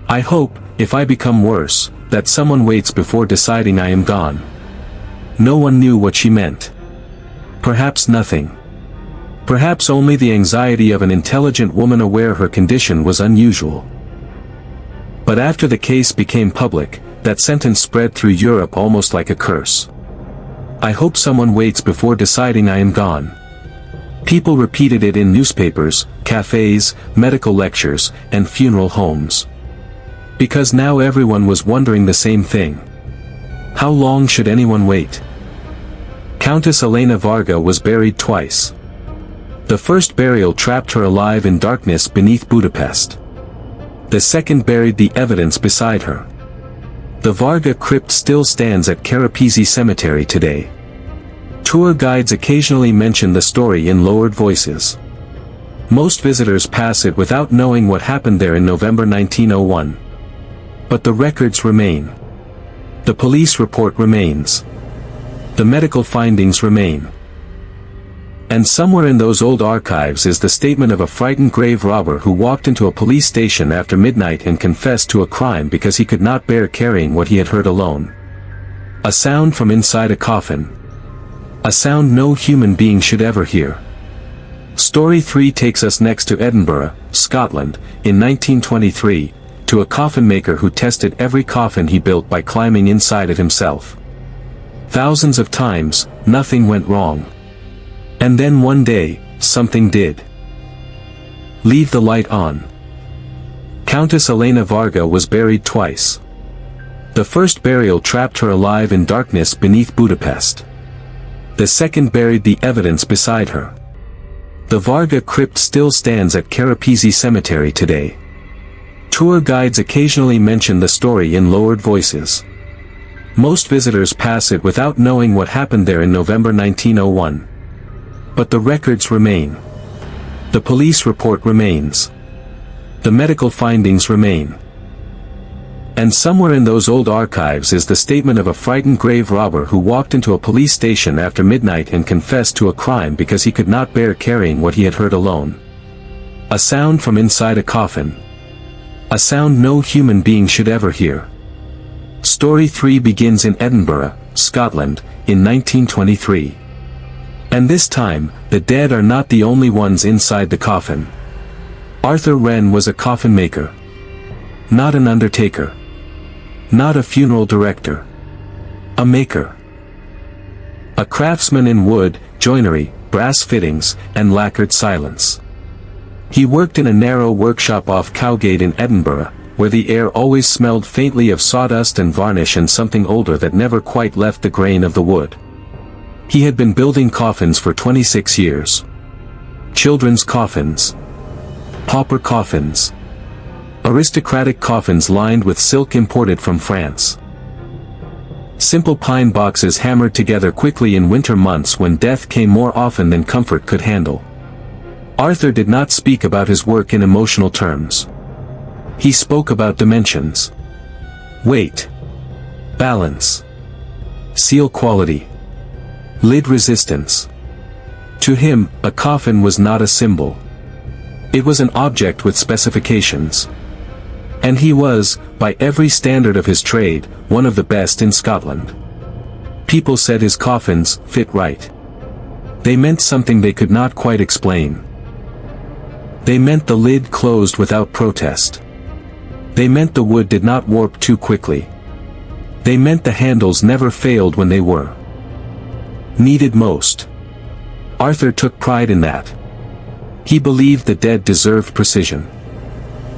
"I hope, if I become worse, that someone waits before deciding I am gone." No one knew what she meant. Perhaps nothing. Perhaps only the anxiety of an intelligent woman aware her condition was unusual. But after the case became public, that sentence spread through Europe almost like a curse. "I hope someone waits before deciding I am gone." People repeated it in newspapers, cafes, medical lectures, and funeral homes. Because now everyone was wondering the same thing. How long should anyone wait? Countess Elena Varga was buried twice. The first burial trapped her alive in darkness beneath Budapest. The second buried the evidence beside her. The Varga crypt still stands at Kerepesi Cemetery today. Tour guides occasionally mention the story in lowered voices. Most visitors pass it without knowing what happened there in November 1901. But the records remain. The police report remains. The medical findings remain. And somewhere in those old archives is the statement of a frightened grave robber who walked into a police station after midnight and confessed to a crime because he could not bear carrying what he had heard alone. A sound from inside a coffin. A sound no human being should ever hear. Story 3 takes us next to Edinburgh, Scotland, in 1923, to a coffin maker who tested every coffin he built by climbing inside it himself. Thousands of times, nothing went wrong. And then one day, something did. Leave the light on. Countess Elena Varga was buried twice. The first burial trapped her alive in darkness beneath Budapest. The second buried the evidence beside her. The Varga crypt still stands at Kerepesi Cemetery today. Tour guides occasionally mention the story in lowered voices. Most visitors pass it without knowing what happened there in November 1901. But the records remain. The police report remains. The medical findings remain. And somewhere in those old archives is the statement of a frightened grave robber who walked into a police station after midnight and confessed to a crime because he could not bear carrying what he had heard alone. A sound from inside a coffin. A sound no human being should ever hear. Story 3 begins in Edinburgh, Scotland, in 1923. And this time, the dead are not the only ones inside the coffin. Arthur Wren was a coffin maker. Not an undertaker. Not a funeral director. A maker. A craftsman in wood, joinery, brass fittings, and lacquered silence. He worked in a narrow workshop off Cowgate in Edinburgh, where the air always smelled faintly of sawdust and varnish and something older that never quite left the grain of the wood. He had been building coffins for 26 years. Children's coffins. Pauper coffins. Aristocratic coffins lined with silk imported from France. Simple pine boxes hammered together quickly in winter months when death came more often than comfort could handle. Arthur did not speak about his work in emotional terms. He spoke about dimensions. Weight. Balance. Seal quality. Lid resistance. To him, a coffin was not a symbol. It was an object with specifications. And he was, by every standard of his trade, one of the best in Scotland. People said his coffins fit right. They meant something they could not quite explain. They meant the lid closed without protest. They meant the wood did not warp too quickly. They meant the handles never failed when they were needed most. Arthur took pride in that. He believed the dead deserved precision.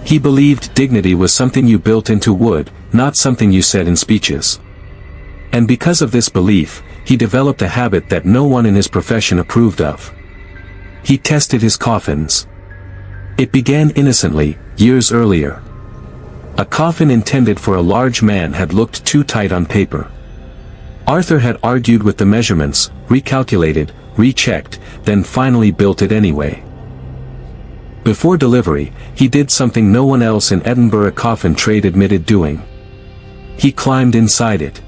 He believed dignity was something you built into wood, not something you said in speeches. And because of this belief, he developed a habit that no one in his profession approved of. He tested his coffins. It began innocently, years earlier. A coffin intended for a large man had looked too tight on paper. Arthur had argued with the measurements, recalculated, rechecked, then finally built it anyway. Before delivery, he did something no one else in Edinburgh coffin trade admitted doing. He climbed inside it.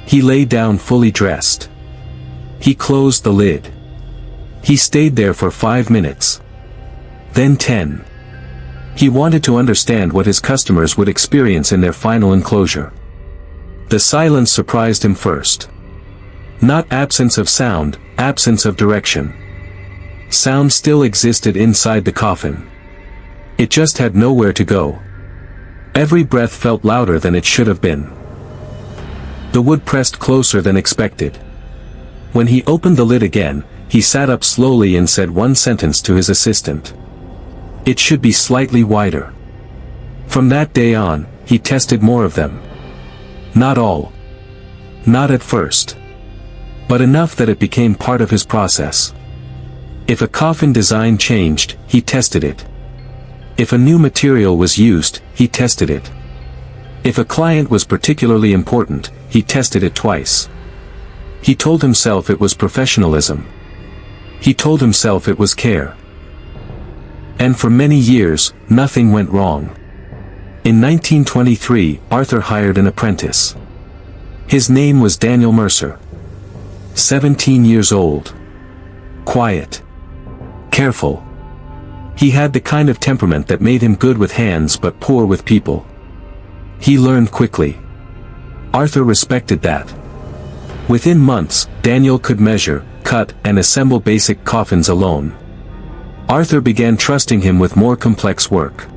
He lay down fully dressed. He closed the lid. He stayed there for 5 minutes. Then 10. He wanted to understand what his customers would experience in their final enclosure. The silence surprised him first. Not absence of sound, absence of direction. Sound still existed inside the coffin. It just had nowhere to go. Every breath felt louder than it should have been. The wood pressed closer than expected. When he opened the lid again, he sat up slowly and said one sentence to his assistant. "It should be slightly wider." From that day on, he tested more of them. Not all. Not at first. But enough that it became part of his process. If a coffin design changed, he tested it. If a new material was used, he tested it. If a client was particularly important, he tested it twice. He told himself it was professionalism. He told himself it was care. And for many years, nothing went wrong. In 1923, Arthur hired an apprentice. His name was Daniel Mercer. 17 years old. Quiet. Careful. He had the kind of temperament that made him good with hands but poor with people. He learned quickly. Arthur respected that. Within months, Daniel could measure, cut, and assemble basic coffins alone. Arthur began trusting him with more complex work.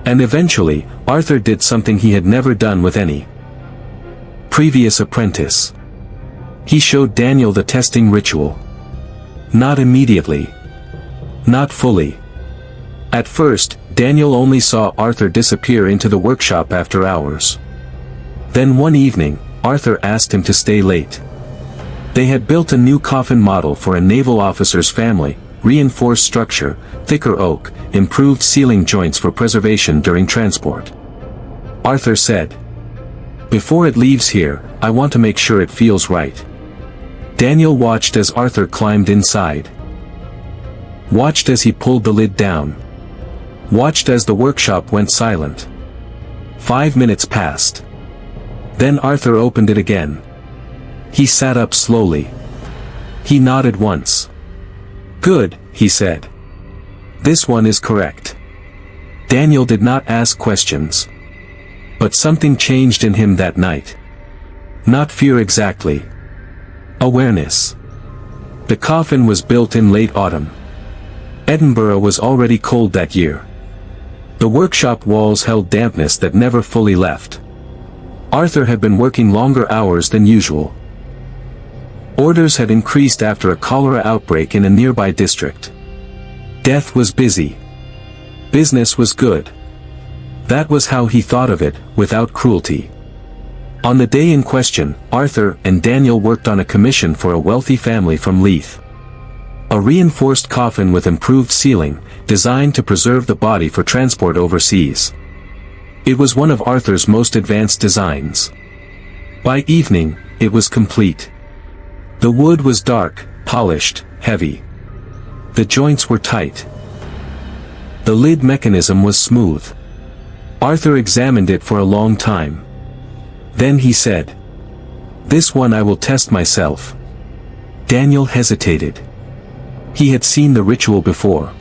And eventually, Arthur did something he had never done with any previous apprentice. He showed Daniel the testing ritual. Not immediately. Not fully. At first, Daniel only saw Arthur disappear into the workshop after hours. Then one evening, Arthur asked him to stay late. They had built a new coffin model for a naval officer's family, reinforced structure, thicker oak, improved ceiling joints for preservation during transport. Arthur said, "Before it leaves here, I want to make sure it feels right." Daniel watched as Arthur climbed inside. Watched as he pulled the lid down. Watched as the workshop went silent. 5 minutes passed. Then Arthur opened it again. He sat up slowly. He nodded once. "Good," he said. "This one is correct." Daniel did not ask questions. But something changed in him that night. Not fear exactly. Awareness. The coffin was built in late autumn. Edinburgh was already cold that year. The workshop walls held dampness that never fully left. Arthur had been working longer hours than usual. Orders had increased after a cholera outbreak in a nearby district. Death was busy. Business was good. That was how he thought of it, without cruelty. On the day in question, Arthur and Daniel worked on a commission for a wealthy family from Leith. A reinforced coffin with improved ceiling, designed to preserve the body for transport overseas. It was one of Arthur's most advanced designs. By evening, it was complete. The wood was dark, polished, heavy. The joints were tight. The lid mechanism was smooth. Arthur examined it for a long time. Then he said, "This one I will test myself." Daniel hesitated. He had seen the ritual before.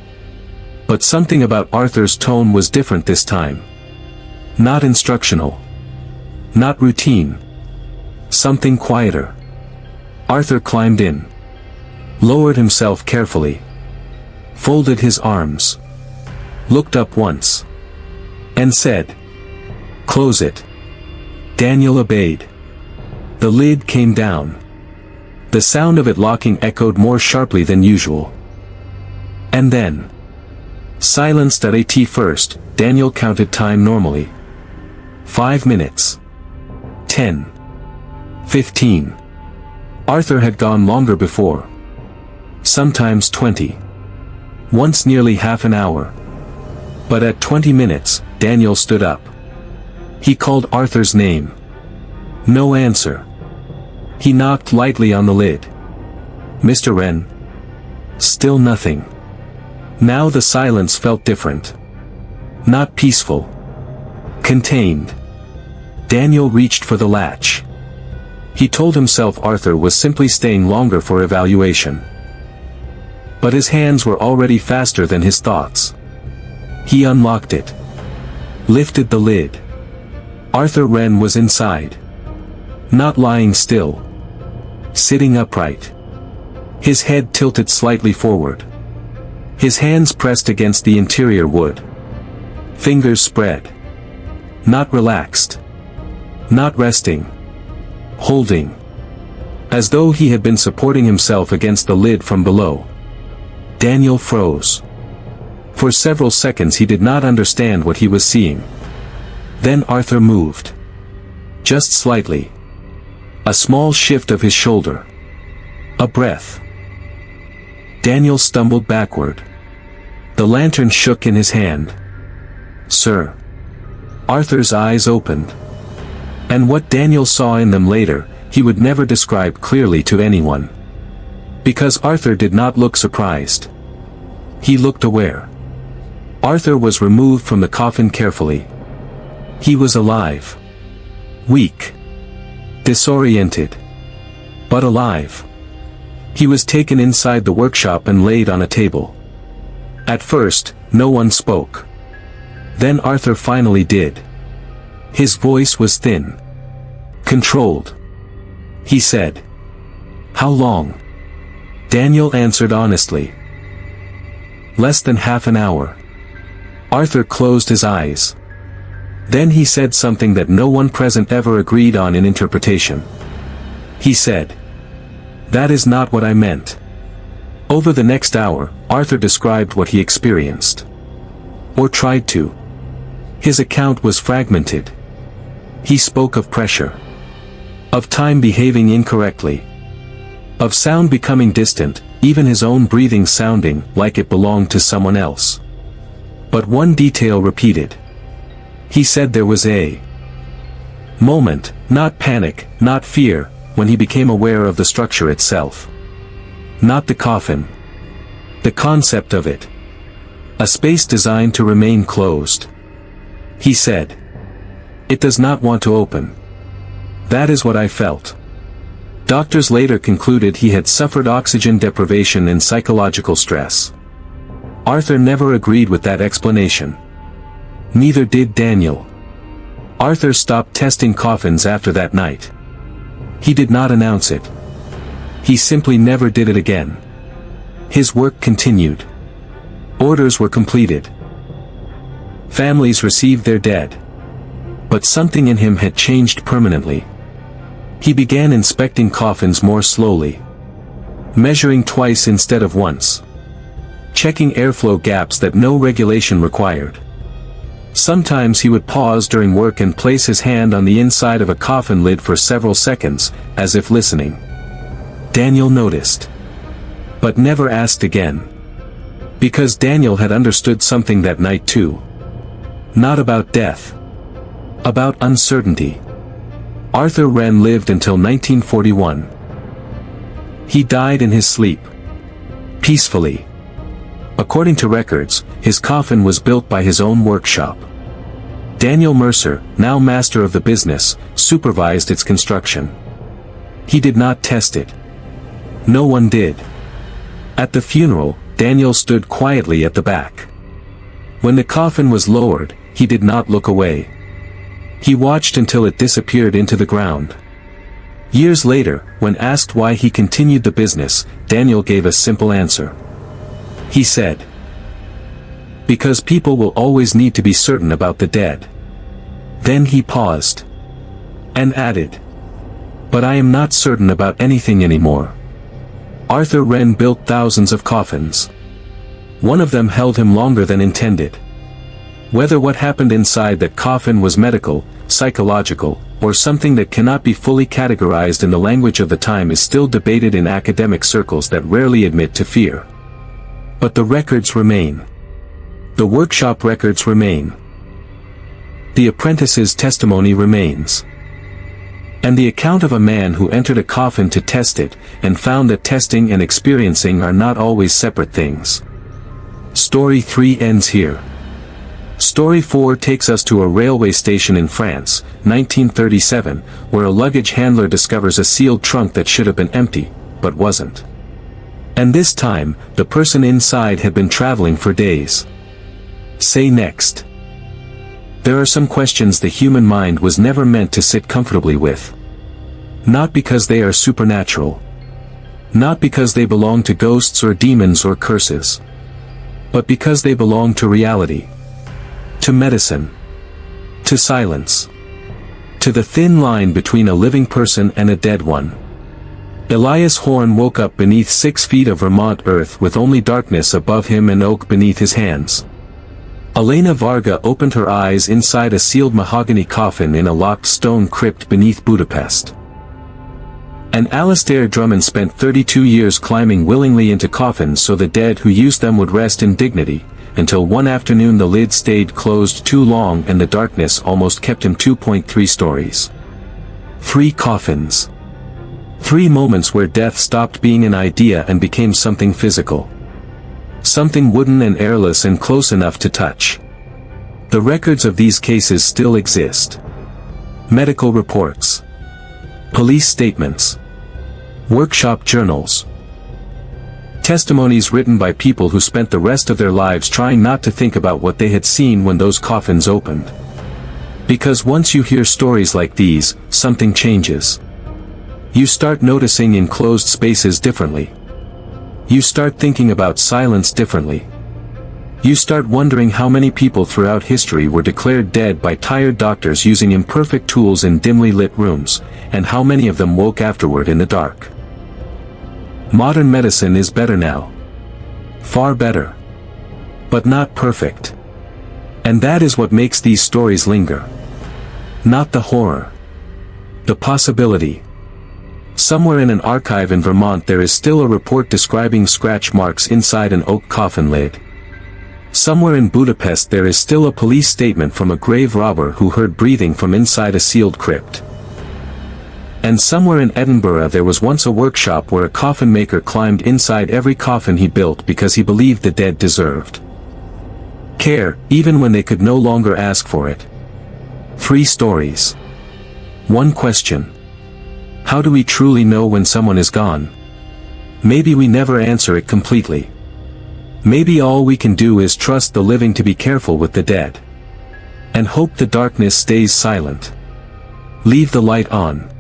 But something about Arthur's tone was different this time. Not instructional. Not routine. Something quieter. Arthur climbed in. Lowered himself carefully. Folded his arms. Looked up once. And said, "Close it." Daniel obeyed. The lid came down. The sound of it locking echoed more sharply than usual. And then, silenced at first, Daniel counted time normally. 5 minutes. 10. 15. Arthur had gone longer before. Sometimes 20. Once nearly half an hour. But at 20 minutes, Daniel stood up. He called Arthur's name. No answer. He knocked lightly on the lid. "Mr. Wren." Still nothing. Now the silence felt different. Not peaceful. Contained. Daniel reached for the latch. He told himself Arthur was simply staying longer for evaluation. But his hands were already faster than his thoughts. He unlocked it. Lifted the lid. Arthur Wren was inside. Not lying still. Sitting upright. His head tilted slightly forward. His hands pressed against the interior wood. Fingers spread. Not relaxed. Not resting. Holding. As though he had been supporting himself against the lid from below. Daniel froze. For several seconds he did not understand what he was seeing. Then Arthur moved. Just slightly. A small shift of his shoulder. A breath. Daniel stumbled backward. The lantern shook in his hand. "Sir." Arthur's eyes opened. And what Daniel saw in them later, he would never describe clearly to anyone. Because Arthur did not look surprised. He looked aware. Arthur was removed from the coffin carefully. He was alive. Weak. Disoriented. But alive. He was taken inside the workshop and laid on a table. At first, no one spoke. Then Arthur finally did. His voice was thin. Controlled. He said, "How long?" Daniel answered honestly. "Less than half an hour." Arthur closed his eyes. Then he said something that no one present ever agreed on in interpretation. He said, "That is not what I meant." Over the next hour, Arthur described what he experienced. Or tried to. His account was fragmented. He spoke of pressure. Of time behaving incorrectly. Of sound becoming distant, even his own breathing sounding like it belonged to someone else. But one detail repeated. He said there was a moment, not panic, not fear, when he became aware of the structure itself. Not the coffin. The concept of it. A space designed to remain closed. He said, "It does not want to open." That is what I felt. Doctors later concluded he had suffered oxygen deprivation and psychological stress. Arthur never agreed with that explanation. Neither did Daniel. Arthur stopped testing coffins after that night. He did not announce it. He simply never did it again. His work continued. Orders were completed. Families received their dead. But something in him had changed permanently. He began inspecting coffins more slowly. Measuring twice instead of once. Checking airflow gaps that no regulation required. Sometimes he would pause during work and place his hand on the inside of a coffin lid for several seconds, as if listening. Daniel noticed. But never asked again. Because Daniel had understood something that night too. Not about death. About uncertainty. Arthur Wren lived until 1941. He died in his sleep. Peacefully. According to records, his coffin was built by his own workshop. Daniel Mercer, now master of the business, supervised its construction. He did not test it. No one did. At the funeral, Daniel stood quietly at the back. When the coffin was lowered, he did not look away. He watched until it disappeared into the ground. Years later, when asked why he continued the business, Daniel gave a simple answer. He said, "Because people will always need to be certain about the dead." Then he paused. And added, "But I am not certain about anything anymore." Arthur Wren built thousands of coffins. One of them held him longer than intended. Whether what happened inside that coffin was medical, psychological, or something that cannot be fully categorized in the language of the time is still debated in academic circles that rarely admit to fear. But the records remain. The workshop records remain. The apprentice's testimony remains. And the account of a man who entered a coffin to test it, and found that testing and experiencing are not always separate things. Story 3 ends here. Story 4 takes us to a railway station in France, 1937, where a luggage handler discovers a sealed trunk that should have been empty, but wasn't. And this time, the person inside had been traveling for days. Say next. There are some questions the human mind was never meant to sit comfortably with. Not because they are supernatural. Not because they belong to ghosts or demons or curses. But because they belong to reality. To medicine. To silence. To the thin line between a living person and a dead one. Elias Horne woke up beneath 6 feet of Vermont earth with only darkness above him and oak beneath his hands. Elena Varga opened her eyes inside a sealed mahogany coffin in a locked stone crypt beneath Budapest. And Alistair Drummond spent 32 years climbing willingly into coffins so the dead who used them would rest in dignity, until one afternoon the lid stayed closed too long and the darkness almost kept him 2.3 stories. 3 coffins. 3 moments where death stopped being an idea and became something physical. Something wooden and airless and close enough to touch. The records of these cases still exist. Medical reports. Police statements. Workshop journals. Testimonies written by people who spent the rest of their lives trying not to think about what they had seen when those coffins opened. Because once you hear stories like these, something changes. You start noticing enclosed spaces differently. You start thinking about silence differently. You start wondering how many people throughout history were declared dead by tired doctors using imperfect tools in dimly lit rooms, and how many of them woke afterward in the dark. Modern medicine is better now. Far better. But not perfect. And that is what makes these stories linger. Not the horror. The possibility. Somewhere in an archive in Vermont there is still a report describing scratch marks inside an oak coffin lid. Somewhere in Budapest there is still a police statement from a grave robber who heard breathing from inside a sealed crypt. And somewhere in Edinburgh there was once a workshop where a coffin maker climbed inside every coffin he built because he believed the dead deserved care, even when they could no longer ask for it. 3 stories. 1 question. How do we truly know when someone is gone? Maybe we never answer it completely. Maybe all we can do is trust the living to be careful with the dead. And hope the darkness stays silent. Leave the light on.